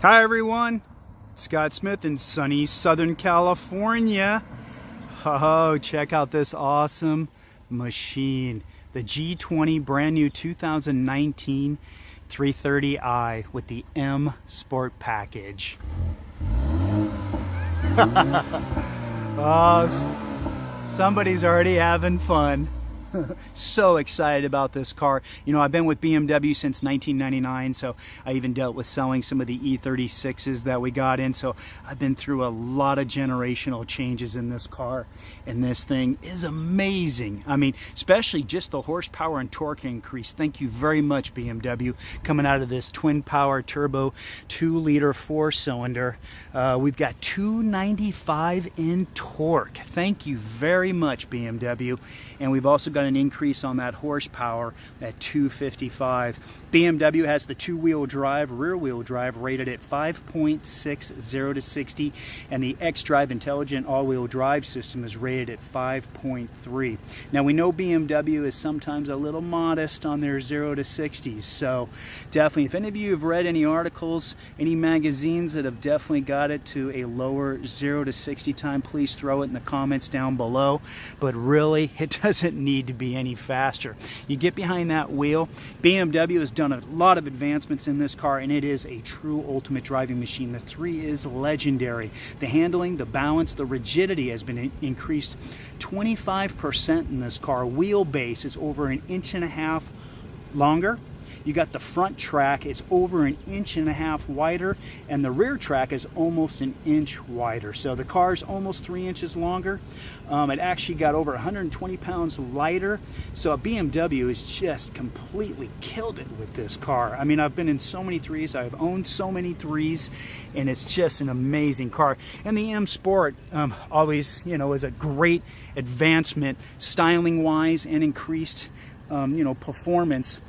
Hi everyone, it's Scott Smith in sunny Southern California. Oh, check out this awesome machine. The G20 brand new 2019 330i with the M Sport package. Oh, somebody's already having fun. So excited about this car. You know, I've been with BMW since 1999, so I even dealt with selling some of the E36s that we got in, so I've been through a lot of generational changes in this car, and this thing is amazing. I mean, especially just the horsepower and torque increase. Thank you very much, BMW, coming out of this twin power turbo 2-liter 4-cylinder. We've got 295 in torque. Thank you very much, BMW. And we've also got an increase on that horsepower at 255. BMW has the 2-wheel drive, rear-wheel drive rated at 5.60 to 60, and the xDrive intelligent all-wheel drive system is rated at 5.3. Now we know BMW is sometimes a little modest on their 0 to 60s, so definitely, if any of you have read any articles, any magazines that have definitely got it to a lower 0 to 60 time, please throw it in the comments down below. But really, it doesn't need to be any faster. You get behind that wheel. BMW has done a lot of advancements in this car, and it is a true ultimate driving machine. The 3 is legendary. The handling, the balance, the rigidity has been increased 25% in this car. Wheelbase is over 1.5 inches longer. You got the front track, it's over 1.5 inches wider, and the rear track is almost 1 inch wider. So the car's almost 3 inches longer. It actually got over 120 pounds lighter. So a BMW has just completely killed it with this car. I mean, I've been in so many 3s, I've owned so many 3s, and it's just an amazing car. And the M Sport always, you know, is a great advancement styling wise and increased, you know, performance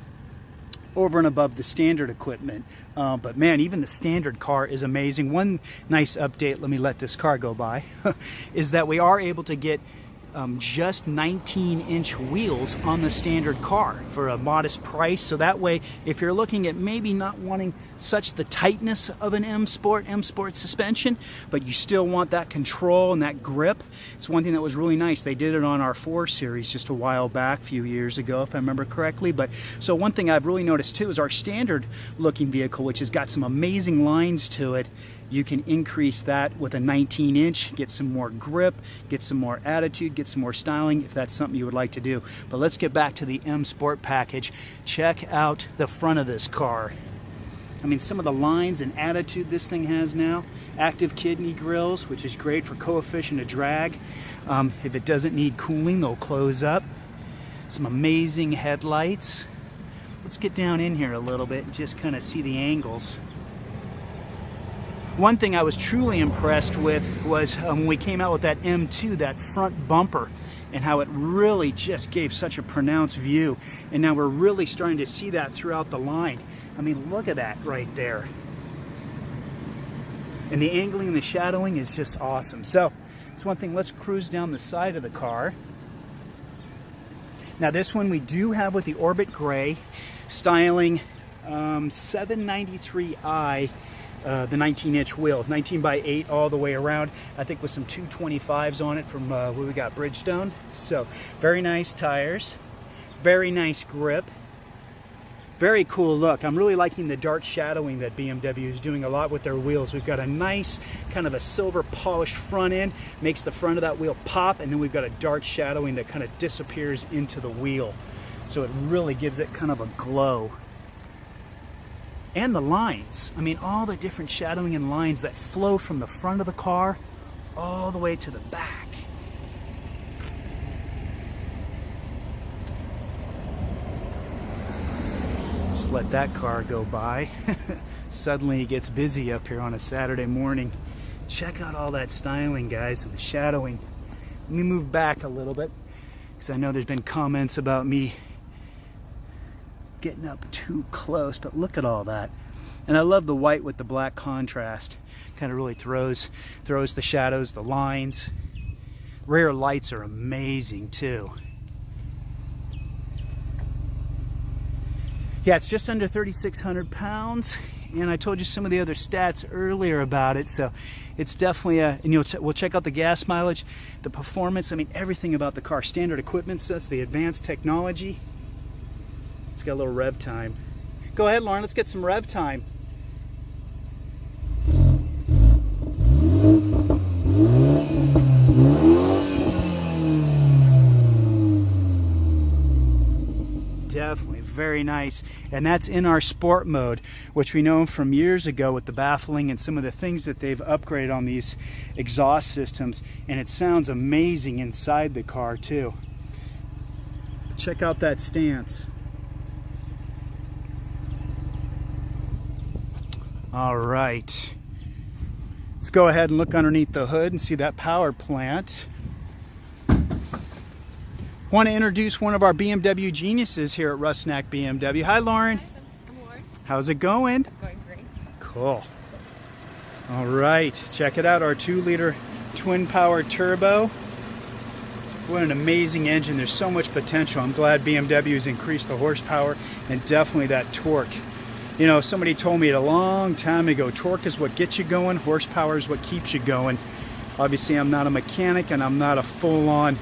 over and above the standard equipment. But man, even the standard car is amazing. One nice update, let me let this car go by, is that we are able to get just 19-inch wheels on the standard car for a modest price. So that way, if you're looking at maybe not wanting such the tightness of an M Sport suspension, but you still want that control and that grip, it's one thing that was really nice. They did it on our 4 Series just a while back, a few years ago, if I remember correctly. But so one thing I've really noticed too is our standard looking vehicle, which has got some amazing lines to it, you can increase that with a 19-inch, get some more grip, get some more attitude, get some more styling, if that's something you would like to do. But let's get back to the M Sport package. Check out the front of this car. I mean, some of the lines and attitude this thing has now. Active kidney grills, which is great for coefficient of drag. If it doesn't need cooling, they'll close up. Some amazing headlights. Let's get down in here a little bit and just kind of see the angles. One thing I was truly impressed with was when we came out with that M2, that front bumper, and how it really just gave such a pronounced view. And now we're really starting to see that throughout the line. I mean, look at that right there. And the angling and the shadowing is just awesome. So, it's one thing. Let's cruise down the side of the car. Now this one we do have with the Orbit Gray, styling 793i. The 19-inch wheel, 19 by 8 all the way around. I think with some 225s on it from where we got Bridgestone. So very nice tires, very nice grip, very cool look. I'm really liking the dark shadowing that BMW is doing a lot with their wheels. We've got a nice kind of a silver polished front end, makes the front of that wheel pop, and then we've got a dark shadowing that kind of disappears into the wheel. So it really gives it kind of a glow. And the lines, I mean, all the different shadowing and lines that flow from the front of the car all the way to the back. Just let that car go by. Suddenly it gets busy up here on a Saturday morning. Check out all that styling, guys, and the shadowing. Let me move back a little bit, because I know there's been comments about me getting up too close, but look at all that. And I love the white with the black contrast. Kind of really throws the shadows, the lines. Rear lights are amazing too. Yeah, it's just under 3,600 pounds, and I told you some of the other stats earlier about it, so it's definitely a, and we'll check out the gas mileage, the performance, I mean everything about the car, standard equipment sets, the advanced technology. It's got a little rev time. Go ahead, Lauren, let's get some rev time. Definitely very nice, and that's in our sport mode, which we know from years ago with the baffling and some of the things that they've upgraded on these exhaust systems, and it sounds amazing inside the car too. Check out that stance. All right, let's go ahead and look underneath the hood and see that power plant. Want to introduce one of our BMW geniuses here at Rusnak BMW. Hi, Lauren. Hi, I'm Lauren. How's it going? It's going great. Cool. All right, check it out, our 2-liter twin power turbo. What an amazing engine. There's so much potential. I'm glad BMW has increased the horsepower and definitely that torque. You know, somebody told me a long time ago, torque is what gets you going, horsepower is what keeps you going. Obviously, I'm not a mechanic and I'm not a full-on,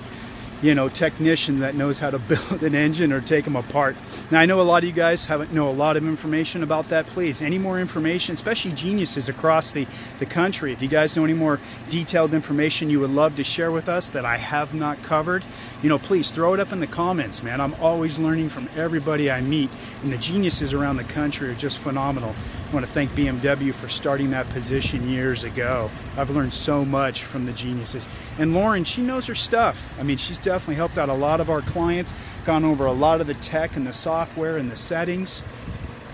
you know, technician that knows how to build an engine or take them apart. Now, I know a lot of you guys know a lot of information about that. Please, any more information, especially geniuses across the country, if you guys know any more detailed information you would love to share with us that I have not covered, you know, please throw it up in the comments, man. I'm always learning from everybody I meet, and the geniuses around the country are just phenomenal. I want to thank BMW for starting that position years ago. I've learned so much from the geniuses. And Lauren, she knows her stuff. I mean, she's definitely helped out a lot of our clients, gone over a lot of the tech and the software and the settings.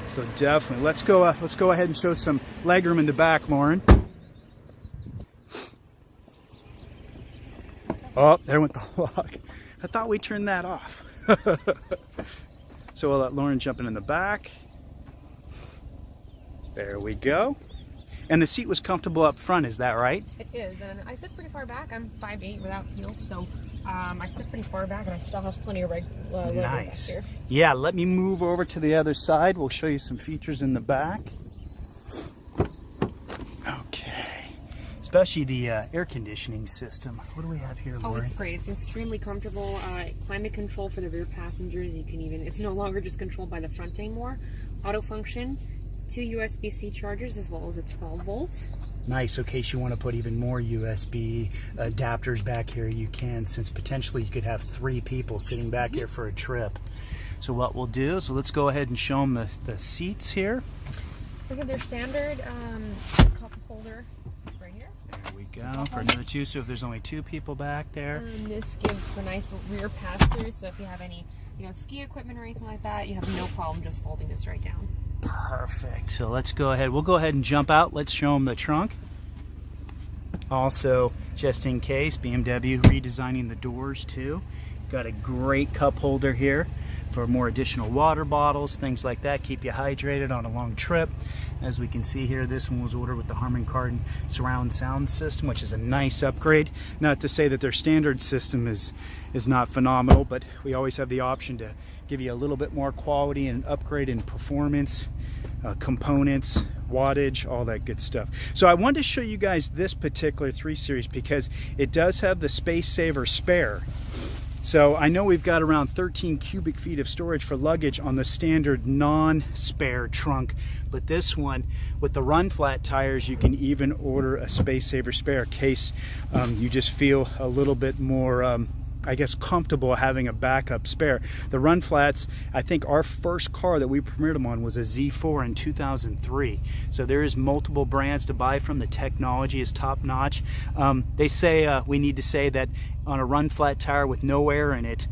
So definitely, let's go ahead and show some legroom in the back, Lauren. Oh, there went the lock. I thought we turned that off. So we'll let Lauren jump in the back. There we go. And the seat was comfortable up front, is that right? It is, and I sit pretty far back. I'm 5'8" without heels, so I sit pretty far back, and I still have plenty of leg room back here. Yeah, let me move over to the other side. We'll show you some features in the back. Okay, especially the air conditioning system. What do we have here, Lauren? Oh, it's great. It's extremely comfortable. Climate control for the rear passengers. You can even, it's no longer just controlled by the front anymore. Auto function. 2 USB-C chargers as well as a 12 volt. Nice. In case you want to put even more USB adapters back here, you can, since potentially you could have 3 people sitting back here for a trip. So what we'll do is let's go ahead and show them the seats here. Look at their standard cup holder right here. There we go, for another 2, so if there's only 2 people back there. And this gives the nice rear pass-through, so if you have any, you know, ski equipment or anything like that, you have no problem just folding this right down. Perfect. So let's go ahead. We'll go ahead and jump out. Let's show them the trunk. Also, just in case, BMW redesigning the doors too. Got a great cup holder here for more additional water bottles, things like that. Keep you hydrated on a long trip. As we can see here, this one was ordered with the Harman Kardon surround sound system, which is a nice upgrade. Not to say that their standard system is not phenomenal, but we always have the option to give you a little bit more quality and upgrade in performance, components, wattage, all that good stuff. So I wanted to show you guys this particular 3 Series because it does have the Space Saver spare. So I know we've got around 13 cubic feet of storage for luggage on the standard non-spare trunk, but this one with the run flat tires, you can even order a Space Saver spare in case you just feel a little bit more I guess comfortable having a backup spare. The run flats, I think our first car that we premiered them on was a Z4 in 2003. So there is multiple brands to buy from. The technology is top notch. They say we need to say that on a run flat tire with no air in it,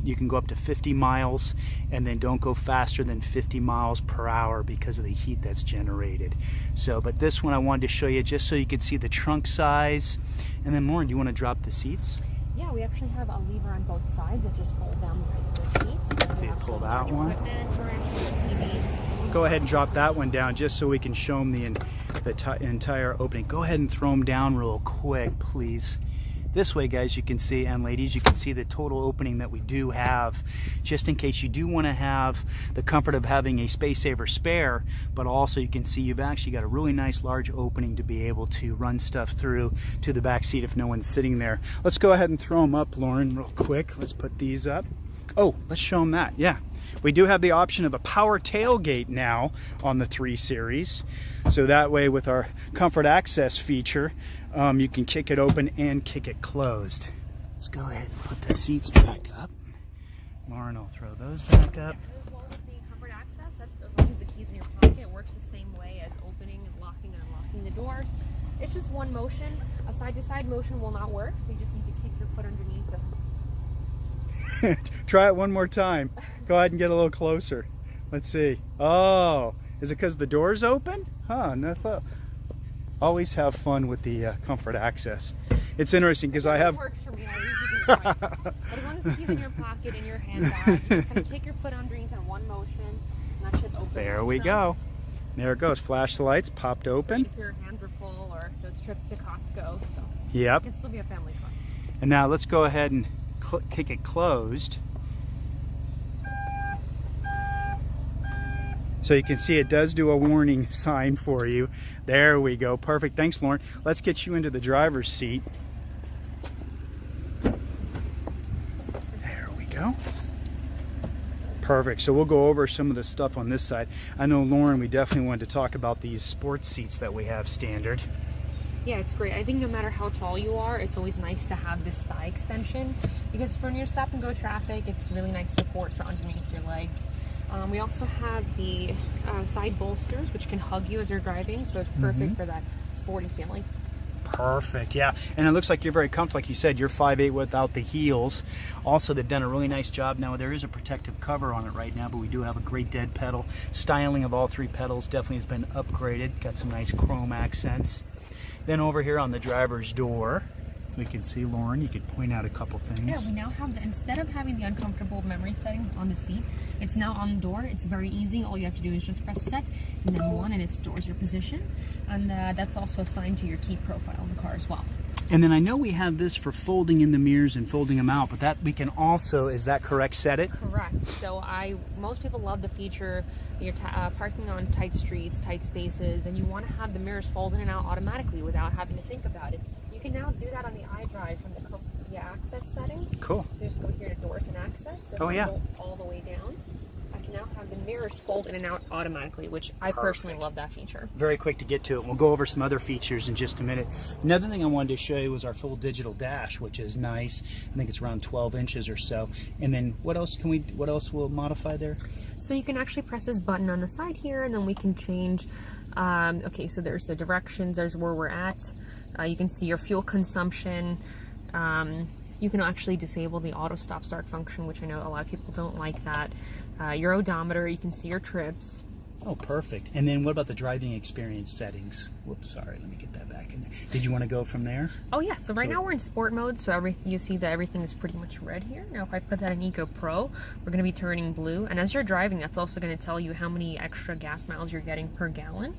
you can go up to 50 miles and then don't go faster than 50 miles per hour because of the heat that's generated. So, but this one I wanted to show you just so you could see the trunk size. And then Lauren, do you want to drop the seats? Yeah, we actually have a lever on both sides that just fold down the seats. Okay, pull that one. Go ahead and drop that one down just so we can show them the entire opening. Go ahead and throw them down real quick, please. This way, guys, you can see, and ladies, you can see the total opening that we do have, just in case you do want to have the comfort of having a space saver spare, but also you can see you've actually got a really nice large opening to be able to run stuff through to the back seat if no one's sitting there. Let's go ahead and throw them up, Lauren, real quick. Let's put these up. Oh, let's show them that. Yeah, we do have the option of a power tailgate now on the 3 Series. So that way, with our comfort access feature, you can kick it open and kick it closed. Let's go ahead and put the seats back up. Lauren will throw those back up. And as well with the comfort access, that's as long as the key's in your pocket, it works the same way as opening and locking and unlocking the doors. It's just one motion. A side-to-side motion will not work, so you just need to kick your foot underneath the... Try it one more time. Go ahead and get a little closer. Let's see. Oh, is it because the door's open? Huh, no thought. Always have fun with the comfort access. It's interesting because I have... It works for me. I usually do it twice. But as long as the key's in your pocket, in your handbag, you just kind of kick your foot underneath in one motion, and that should open. There we go. There it goes. Flash the lights, popped open. If your hands are full, or those trips to Costco, so yep. it can still be a family car. And now let's go ahead and kick it closed. So you can see it does do a warning sign for you. There we go. Perfect. Thanks, Lauren. Let's get you into the driver's seat. There we go. Perfect. So we'll go over some of the stuff on this side. I know, Lauren, we definitely wanted to talk about these sports seats that we have standard. Yeah, it's great. I think no matter how tall you are, it's always nice to have this thigh extension, because for near stop and go traffic, it's really nice support for underneath your legs. We also have the side bolsters, which can hug you as you're driving, so it's perfect for that sporty feeling. Perfect, yeah. And it looks like you're very comfortable. Like you said, you're 5'8" without the heels. Also, they've done a really nice job. Now, there is a protective cover on it right now, but we do have a great dead pedal. Styling of all 3 pedals definitely has been upgraded. Got some nice chrome accents. Then over here on the driver's door, we can see, Lauren, you could point out a couple things. Yeah, we now have the, instead of having the uncomfortable memory settings on the seat, it's now on the door. It's very easy. All you have to do is just press set and then 1, and it stores your position. And that's also assigned to your key profile in the car as well. And then I know we have this for folding in the mirrors and folding them out, but that we can also, is that correct, set it? Correct. So most people love the feature. You're parking on tight streets, tight spaces, and you want to have the mirrors fold in and out automatically without having to think about it. You can now do that on the iDrive from the access settings. Cool. So just go here to doors and access. So oh yeah. Go all the way down. I can now have the mirrors fold in and out automatically, which I personally love that feature. Very quick to get to it. We'll go over some other features in just a minute. Another thing I wanted to show you was our full digital dash, which is nice. I think it's around 12 inches or so. And then what else will modify there? So you can actually press this button on the side here, and then we can change. Okay, so there's the directions, there's where we're at. You can see your fuel consumption. You can actually disable the auto stop start function, which I know a lot of people don't like that. Your odometer, you can see your trips. Oh, perfect. And then what about the driving experience settings? Whoops, sorry, let me get that back in there. Did you want to go from there? Oh yeah, so right now we're in sport mode, so you see that everything is pretty much red here. Now if I put that in Eco Pro, we're going to be turning blue. And as you're driving, that's also going to tell you how many extra gas miles you're getting per gallon.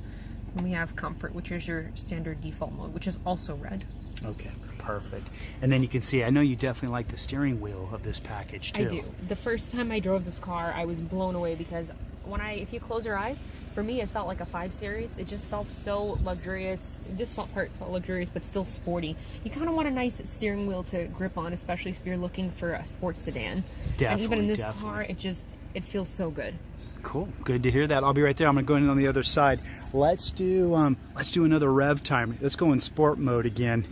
And we have Comfort, which is your standard default mode, which is also red. Okay, perfect. And then you can see, I know you definitely like the steering wheel of this package too. I do. The first time I drove this car, I was blown away because if you close your eyes, for me it felt like a 5 Series. It just felt so luxurious. This part felt luxurious, but still sporty. You kind of want a nice steering wheel to grip on, especially if you're looking for a sports sedan. Definitely, and even in this car, it feels so good. Cool, good to hear that. I'll be right there. I'm gonna go in on the other side. Let's do another rev time. Let's go in sport mode again.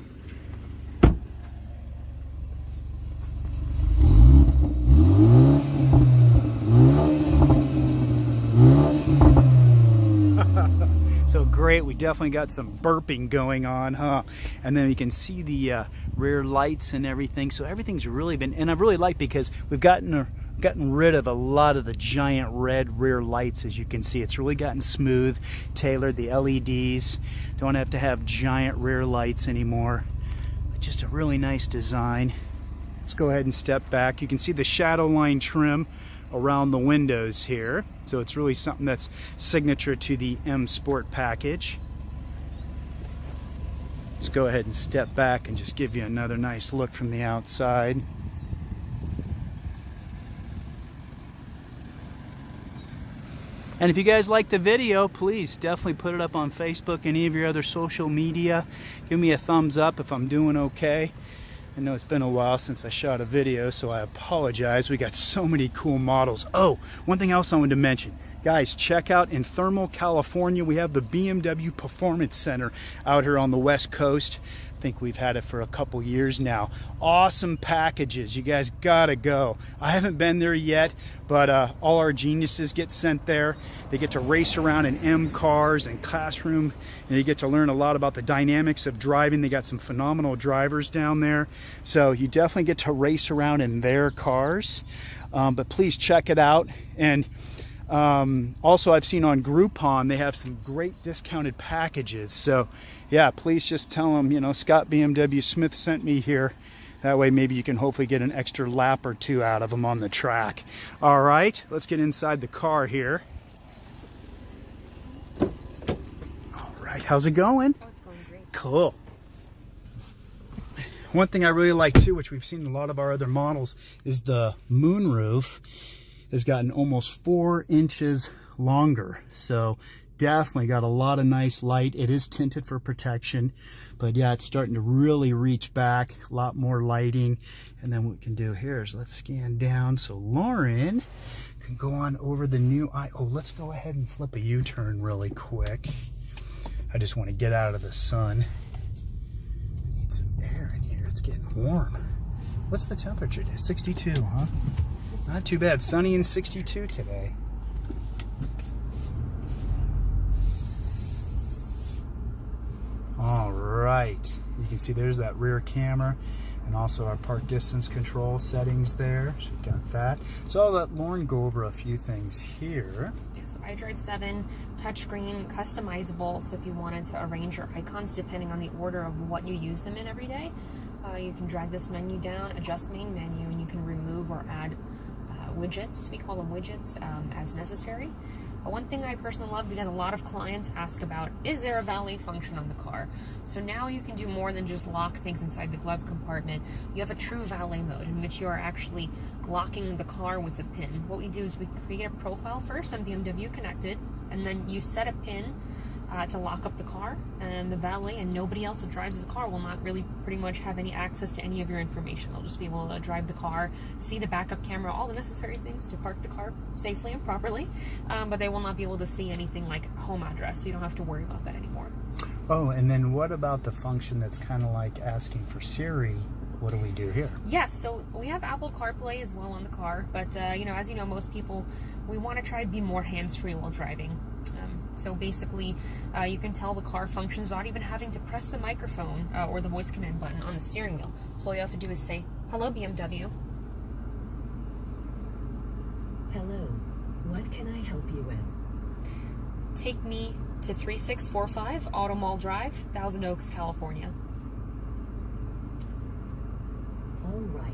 So great, we definitely got some burping going on, huh? And then you can see the rear lights and everything. So everything's really been, and I've really liked because we've gotten rid of a lot of the giant red rear lights. As you can see, it's really gotten smooth, tailored. The LEDs don't have to have giant rear lights anymore. Just a really nice design. Let's go ahead and step back. You can see the shadow line trim around the windows here. So it's really something that's signature to the M Sport package. let's go ahead and step back and just give you another nice look from the outside. And if you guys like the video, please definitely put it up on Facebook, any of your other social media. Give me a thumbs up if I'm doing okay. I know it's been a while since I shot a video, so I apologize. We got so many cool models. Oh, one thing else I wanted to mention. Guys, check out in Thermal, California, we have the BMW Performance Center out here on the West Coast. I think we've had it for a couple years now. Awesome packages. You guys gotta go. I haven't been there yet, but all our geniuses get sent there. They get to race around in M cars and classroom, and you get to learn a lot about the dynamics of driving. They got some phenomenal drivers down there, so you definitely get to race around in their cars. But please check it out. And also, I've seen on Groupon they have some great discounted packages. So yeah, please just tell them, you know, Scott BMW Smith sent me here. That way maybe you can hopefully get an extra lap or two out of them on the track. All right, let's get inside the car here. All right, how's it going? Oh, it's going great. Cool. One thing I really like too, which we've seen in a lot of our other models, is the moonroof has gotten almost 4 inches longer. So definitely got a lot of nice light. It is tinted for protection, but yeah, it's starting to really reach back, a lot more lighting. And then what we can do here is let's scan down so Lauren can go on over the new oh, let's go ahead and flip a U-turn really quick. I just want to get out of the sun. I need some air in here. It's getting warm. What's the temperature today? 62, huh? Not too bad. Sunny and 62 today. All right. You can see there's that rear camera and also our park distance control settings there. So you got that. So I'll let Lauren go over a few things here. Yeah, so iDrive 7, touchscreen, customizable. So if you wanted to arrange your icons depending on the order of what you use them in every day, you can drag this menu down, adjust main menu, and you can remove or add widgets, we call them widgets, as necessary. One thing I personally love, because a lot of clients ask about, is there a valet function on the car? So now you can do more than just lock things inside the glove compartment. You have a true valet mode in which you are actually locking the car with a pin. What we do is we create a profile first on BMW Connected, and then you set a pin to lock up the car, and the valet and nobody else that drives the car will not really pretty much have any access to any of your information. They'll just be able to drive the car, see the backup camera, all the necessary things to park the car safely and properly, but they will not be able to see anything like home address, so you don't have to worry about that anymore. Oh, and then what about the function that's kind of like asking for Siri? What do we do here? Yes, so we have Apple CarPlay as well on the car, but you know, as you know, most people, we want to try to be more hands-free while driving. So basically, you can tell the car functions without even having to press the microphone or the voice command button on the steering wheel. So all you have to do is say, "Hello, BMW." Hello, what can I help you with? Take me to 3645 Auto Mall Drive, Thousand Oaks, California. All right.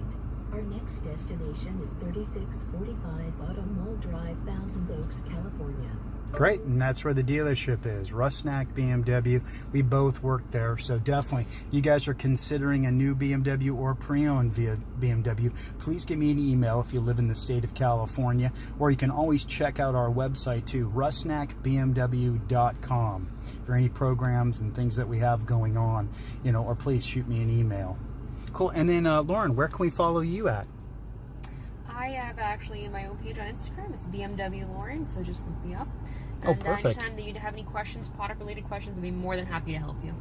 Our next destination is 3645 Auto Mall Drive, Thousand Oaks, California. Great, and that's where the dealership is, Rusnak BMW. We both work there, so definitely, you guys are considering a new BMW or pre-owned BMW, please give me an email if you live in the state of California, or you can always check out our website too, rusnakbmw.com, for any programs and things that we have going on, you know, or please shoot me an email. Cool, and then Lauren, where can we follow you at? I have actually my own page on Instagram. It's BMW Lauren, so just look me up. Oh, And perfect. anytime that you have any questions, product-related questions, I'd be more than happy to help you.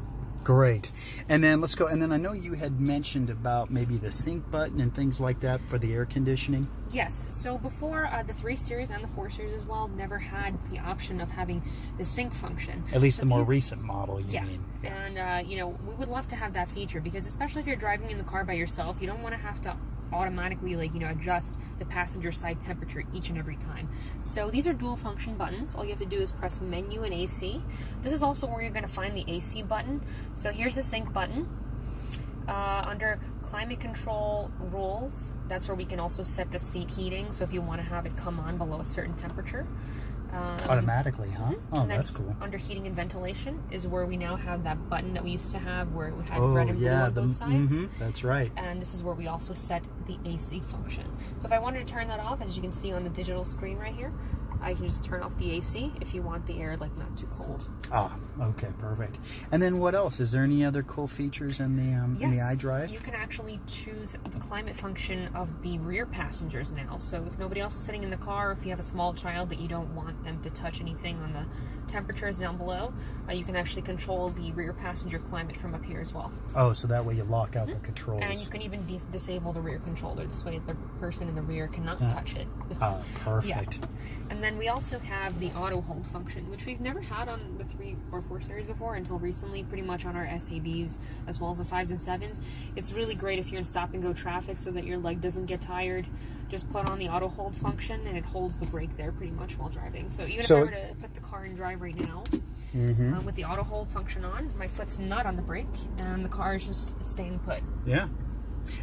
Great. And then let's go. And then I know you had mentioned about maybe the sync button and things like that for the air conditioning. Yes. So before, the 3 Series and the 4 Series as well never had the option of having the sync function. At least So the more these- recent model, you Yeah. mean. And, you know, we would love to have that feature because especially if you're driving in the car by yourself, you don't want to have to automatically, like, you know, adjust the passenger side temperature each and every time. So these are dual function buttons. All you have to do is press menu and AC. This is also where you're going to find the AC button. So here's the sync button. Under climate control rules, that's where we can also set the seat heating. So if you want to have it come on below a certain temperature. Automatically, huh? Oh, and then that's cool. Under heating and ventilation is where we now have that button that we used to have where we had Oh, red and blue yeah, on both sides. that's right. And this is where we also set the AC function. So if I wanted to turn that off, as you can see on the digital screen right here, I can just turn off the AC if you want the air like not too cold. Ah, okay, perfect. And then what else? Is there any other cool features in the iDrive? You can actually choose the climate function of the rear passengers now. So if nobody else is sitting in the car, if you have a small child that you don't want them to touch anything on the temperatures down below, you can actually control the rear passenger climate from up here as well. Oh, so that way you lock out the controls. And you can even disable the rear controller. This way the person in the rear cannot touch it. Perfect. Yeah. And then we also have the auto hold function, which we've never had on the 3 or 4 series before until recently, pretty much on our SAVs as well as the 5s and 7s. It's really great if you're in stop and go traffic so that your leg doesn't get tired. Just put on the auto hold function and it holds the brake there pretty much while driving. So even if I were to put the car in drive right now, with the auto hold function on, my foot's not on the brake and the car is just staying put. Yeah.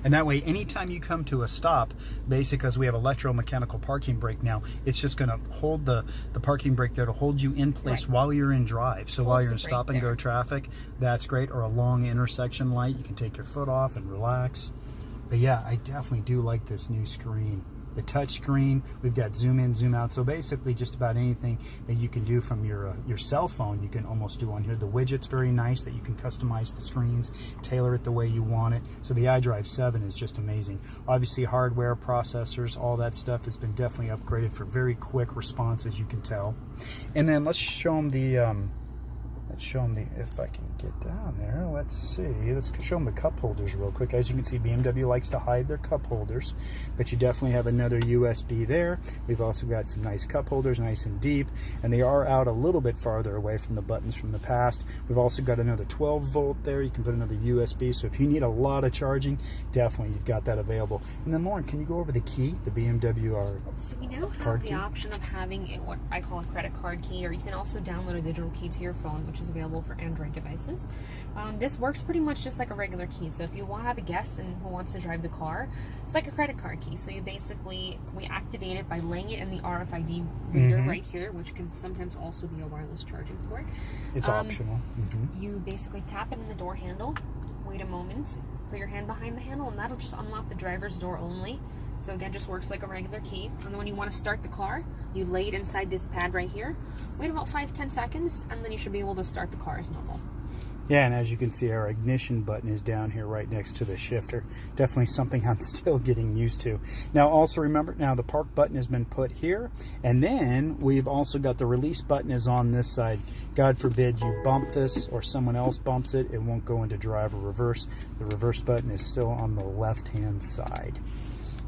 And that way, anytime you come to a stop, basically because we have electromechanical parking brake now, it's just going to hold the parking brake there to hold you in place while you're in drive. So while you're in stop and go traffic, that's great. Or a long intersection light, you can take your foot off and relax. But yeah, I definitely do like this new screen. The touch screen, we've got zoom in, zoom out. So basically just about anything that you can do from your cell phone, you can almost do on here. The widget's very nice that you can customize the screens, tailor it the way you want it. So the iDrive 7 is just amazing. Obviously hardware, processors, all that stuff has been definitely upgraded for very quick response, as you can tell. And then let's show them the if I can get down there, let's see, let's show them the cup holders real quick. As you can see, BMW likes to hide their cup holders, but you definitely have another USB there. We've also got some nice cup holders, nice and deep, and they are out a little bit farther away from the buttons from the past. We've also got another 12 volt there. You can put another USB, so if you need a lot of charging, definitely you've got that available. And then Lauren, can you go over the key, the BMW So we now have the option of having what I call a credit card key, or you can also download a digital key to your phone, which is available for Android devices. This works pretty much just like a regular key. So if you want to have a guest and who wants to drive the car, it's like a credit card key. So you we activate it by laying it in the RFID reader right here, which can sometimes also be a wireless charging port. It's optional. You basically tap it in the door handle, wait a moment, put your hand behind the handle, and that'll just unlock the driver's door only. So again, just works like a regular key. And then when you want to start the car, you lay it inside this pad right here, wait about 5-10 seconds, and then you should be able to start the car as normal. Yeah, and as you can see, our ignition button is down here right next to the shifter. Definitely something I'm still getting used to. Now also remember, now the park button has been put here, and then we've also got the release button is on this side. God forbid you bump this or someone else bumps it, it won't go into drive or reverse. The reverse button is still on the left-hand side.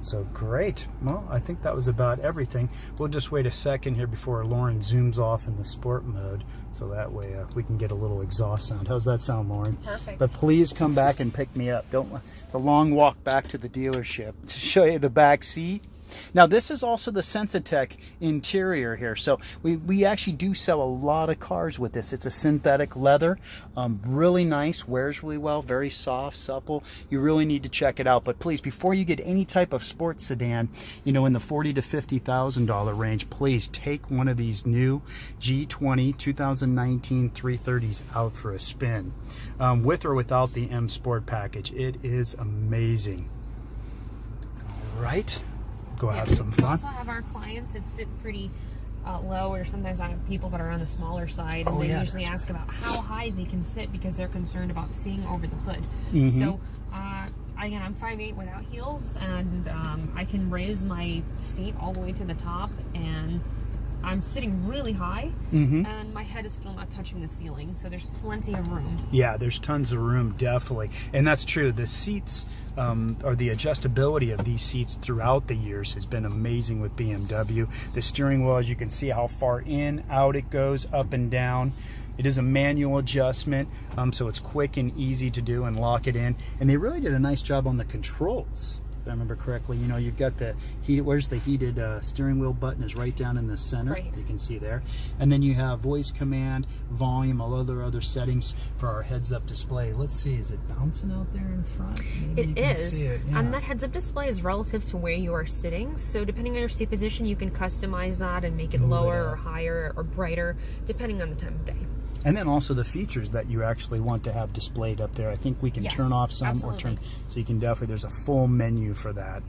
So great. Well, I think that was about everything. We'll just wait a second here before Lauren zooms off in the sport mode, so that way we can get a little exhaust sound. How's that sound, Lauren? Perfect. But please come back and pick me up. It's a long walk back to the dealership to show you the back seat. Now this is also the Sensitech interior here, so we actually do sell a lot of cars with this. It's a synthetic leather, really nice, wears really well, very soft, supple. You really need to check it out. But please, before you get any type of sports sedan, you know, in the $40,000 to $50,000 range, please take one of these new G20 2019 330s out for a spin, with or without the M Sport package. It is amazing. All right. Go have some fun. We also have our clients that sit pretty low, or sometimes I have people that are on the smaller side, and they usually ask about how high they can sit because they're concerned about seeing over the hood. So again, I'm 5'8" without heels, and I can raise my seat all the way to the top, and I'm sitting really high, and my head is still not touching the ceiling, so there's plenty of room. Yeah, there's tons of room, definitely. And that's true. The seats, or the adjustability of these seats throughout the years has been amazing with BMW. The steering wheel, as you can see how far in, out it goes, up and down. It is a manual adjustment, so it's quick and easy to do and lock it in. And they really did a nice job on the controls. if I remember correctly. You know, you've got the heated, where's the heated steering wheel button is right down in the center. Right. You can see there. And then you have voice command, volume, all other settings for our heads-up display. Let's see, is it bouncing out there in front? Maybe you can see it. Yeah. And that heads-up display is relative to where you are sitting. So depending on your seat position, you can customize that and make it lower or higher or brighter, depending on the time of day. And then also the features that you actually want to have displayed up there. I think we can turn off some or turn, so you can definitely, there's a full menu for that.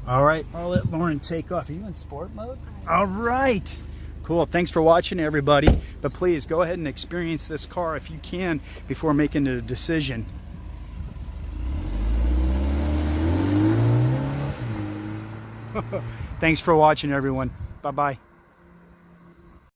All right, I'll let Lauren take off. Are you in sport mode? All right. Cool, thanks for watching everybody. But please go ahead and experience this car if you can before making a decision. Thanks for watching everyone. Bye-bye.